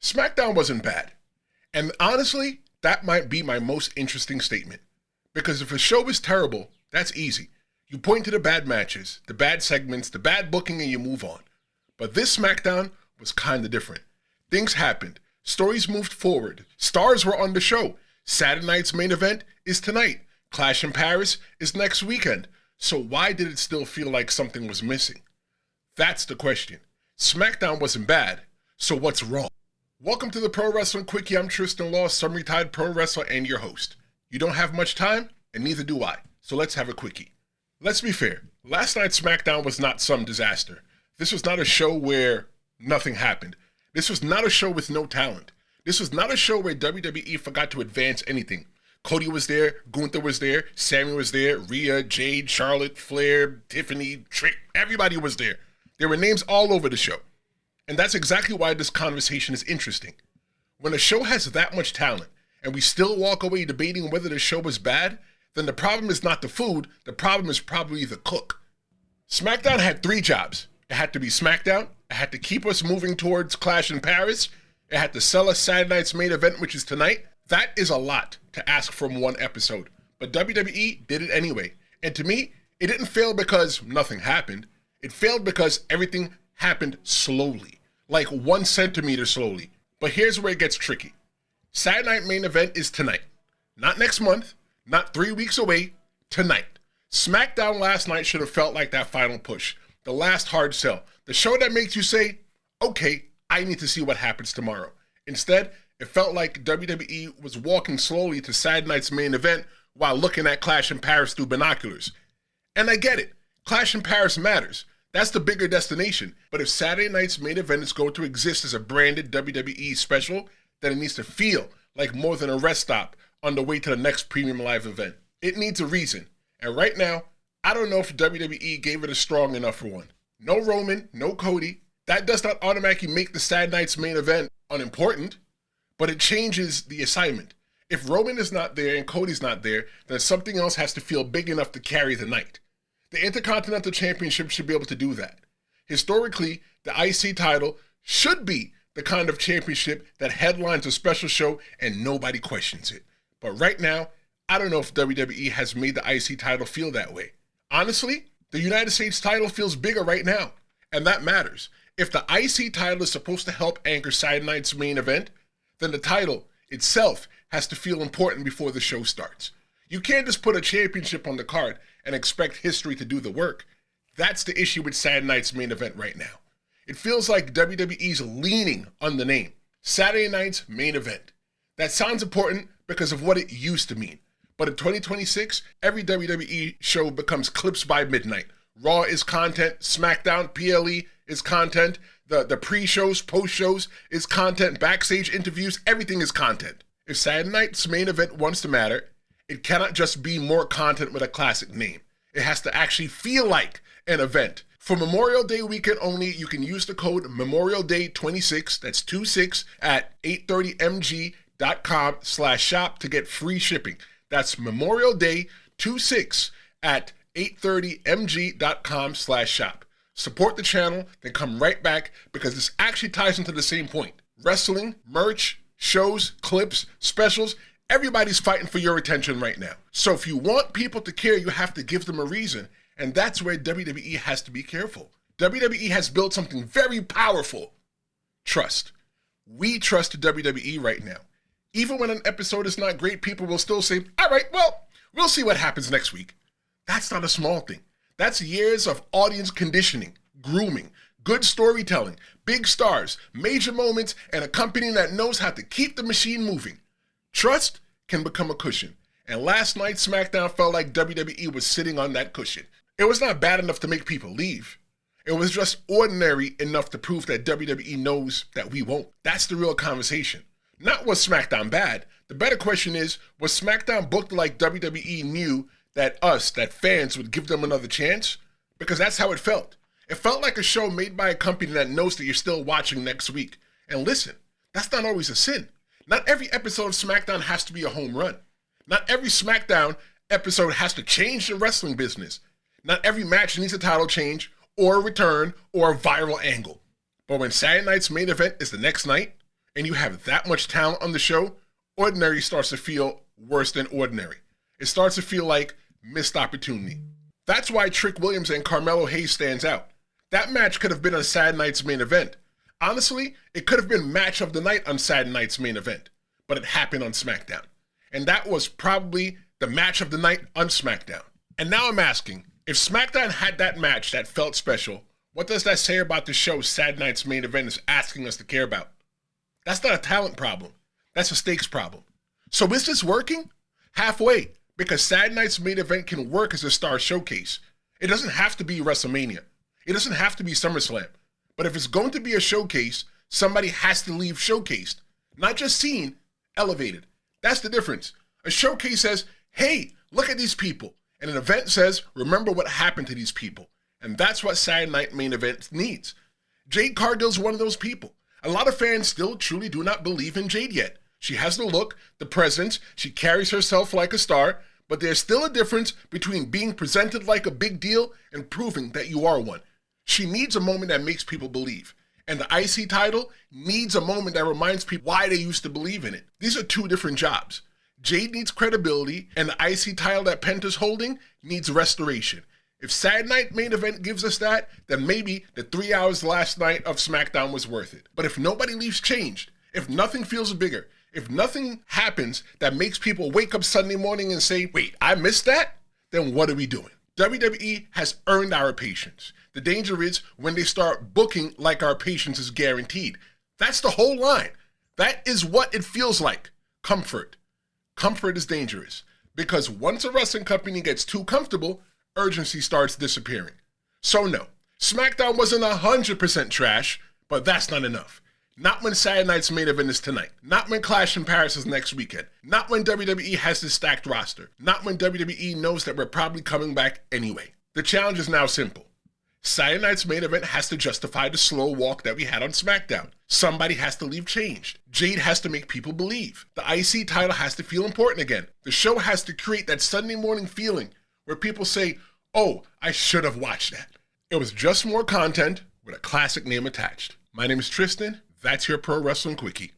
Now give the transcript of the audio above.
SmackDown wasn't bad. And honestly, that might be my most interesting statement. Because if a show is terrible, that's easy. You point to the bad matches, the bad segments, the bad booking, and you move on. But this SmackDown was kind of different. Things happened. Stories moved forward. Stars were on the show. Saturday night's main event is tonight. Clash in Paris is next weekend. So why did it still feel like something was missing? That's the question. SmackDown wasn't bad, so what's wrong? Welcome to the Pro Wrestling Quickie. I'm Tristen Law, some retired pro wrestler and your host. You don't have much time, and neither do I. So let's have a quickie. Let's be fair. Last night's SmackDown was not some disaster. This was not a show where nothing happened. This was not a show with no talent. This was not a show where WWE forgot to advance anything. Cody was there, Gunther was there, Sami was there, Rhea, Jade, Charlotte, Flair, Tiffany, Trick, everybody was there. There were names all over the show. And that's exactly why this conversation is interesting. When a show has that much talent, and we still walk away debating whether the show was bad, then the problem is not the food, the problem is probably the cook. SmackDown had 3 jobs. It had to be SmackDown, it had to keep us moving towards Clash in Paris, it had to sell us Saturday night's main event, which is tonight. That is a lot to ask from one episode, but WWE did it anyway. And to me, it didn't fail because nothing happened. It failed because everything happened slowly, like 1 centimeter slowly. But here's where it gets tricky. Saturday night main event is tonight. Not next month, not 3 weeks away, tonight. SmackDown last night should have felt like that final push, the last hard sell, the show that makes you say, okay, I need to see what happens tomorrow. Instead, it felt like WWE was walking slowly to Saturday night's main event while looking at Clash in Paris through binoculars. And I get it. Clash in Paris matters. That's the bigger destination. But if Saturday night's main event is going to exist as a branded WWE special, then it needs to feel like more than a rest stop on the way to the next premium live event. It needs a reason. And right now, I don't know if WWE gave it a strong enough for one. No Roman, no Cody. That does not automatically make the Saturday night's main event unimportant, but it changes the assignment. If Roman is not there and Cody's not there, then something else has to feel big enough to carry the night. The Intercontinental Championship should be able to do that. Historically, the IC title should be the kind of championship that headlines a special show and nobody questions it. But right now, I don't know if WWE has made the IC title feel that way. Honestly, the United States title feels bigger right now, and that matters. If the IC title is supposed to help anchor Saturday night's main event, then the title itself has to feel important before the show starts. You can't just put a championship on the card and expect history to do the work. That's the issue with Saturday night's main event right now. It feels like WWE's leaning on the name, Saturday night's main event. That sounds important because of what it used to mean. But in 2026, every WWE show becomes clips by midnight. Raw is content, SmackDown, PLE is content, the pre-shows, post-shows is content, backstage interviews, everything is content. If Saturday night's main event wants to matter, it cannot just be more content with a classic name. It has to actually feel like an event. For Memorial Day weekend only, you can use the code MEMORIALDAY26, that's 26, at 830mg.com/shop to get free shipping. That's MEMORIALDAY26 at 830mg.com/shop. Support the channel, then come right back because this actually ties into the same point. Wrestling, merch, shows, clips, specials, everybody's fighting for your attention right now. So if you want people to care, you have to give them a reason. And that's where WWE has to be careful. WWE has built something very powerful. Trust. We trust WWE right now. Even when an episode is not great, people will still say, all right, well, we'll see what happens next week. That's not a small thing. That's years of audience conditioning, grooming, good storytelling, big stars, major moments, and a company that knows how to keep the machine moving. Trust can become a cushion. And last night's SmackDown felt like WWE was sitting on that cushion. It was not bad enough to make people leave. It was just ordinary enough to prove that WWE knows that we won't. That's the real conversation. Not was SmackDown bad. The better question is, was SmackDown booked like WWE knew that fans would give them another chance? Because that's how it felt. It felt like a show made by a company that knows that you're still watching next week. And listen, that's not always a sin. Not every episode of SmackDown has to be a home run. Not every SmackDown episode has to change the wrestling business. Not every match needs a title change or a return or a viral angle. But when Saturday night's main event is the next night, and you have that much talent on the show, ordinary starts to feel worse than ordinary. It starts to feel like missed opportunity. That's why Trick Williams and Carmelo Hayes stands out. That match could have been on Saturday night's main event. Honestly, it could have been match of the night on Saturday night's main event, but it happened on SmackDown. And that was probably the match of the night on SmackDown. And now I'm asking, if SmackDown had that match that felt special, what does that say about the show Saturday night's main event is asking us to care about? That's not a talent problem. That's a stakes problem. So is this working? Halfway, because Saturday night's main event can work as a star showcase. It doesn't have to be WrestleMania. It doesn't have to be SummerSlam. But if it's going to be a showcase, somebody has to leave showcased. Not just seen, elevated. That's the difference. A showcase says, hey, look at these people. And an event says, remember what happened to these people. And that's what Saturday night main event needs. Jade Cargill is one of those people. A lot of fans still truly do not believe in Jade yet. She has the look, the presence, she carries herself like a star, but there's still a difference between being presented like a big deal and proving that you are one. She needs a moment that makes people believe. And the IC title needs a moment that reminds people why they used to believe in it. These are two different jobs. Jade needs credibility, and the IC title that Penta's holding needs restoration. If Saturday night main event gives us that, then maybe the 3 hours last night of SmackDown was worth it. But if nobody leaves changed, if nothing feels bigger, if nothing happens that makes people wake up Sunday morning and say, wait, I missed that? Then what are we doing? WWE has earned our patience. The danger is when they start booking like our patience is guaranteed. That's the whole line. That is what it feels like. Comfort. Comfort is dangerous because once a wrestling company gets too comfortable, urgency starts disappearing. So no, SmackDown wasn't 100% trash, but that's not enough. Not when Saturday night's main event is tonight. Not when Clash in Paris is next weekend. Not when WWE has this stacked roster. Not when WWE knows that we're probably coming back anyway. The challenge is now simple. Saturday night's main event has to justify the slow walk that we had on SmackDown. Somebody has to leave changed. Jade has to make people believe. The IC title has to feel important again. The show has to create that Sunday morning feeling where people say, oh, I should have watched that. It was just more content with a classic name attached. My name is Tristen. That's your Pro Wrestling Quickie.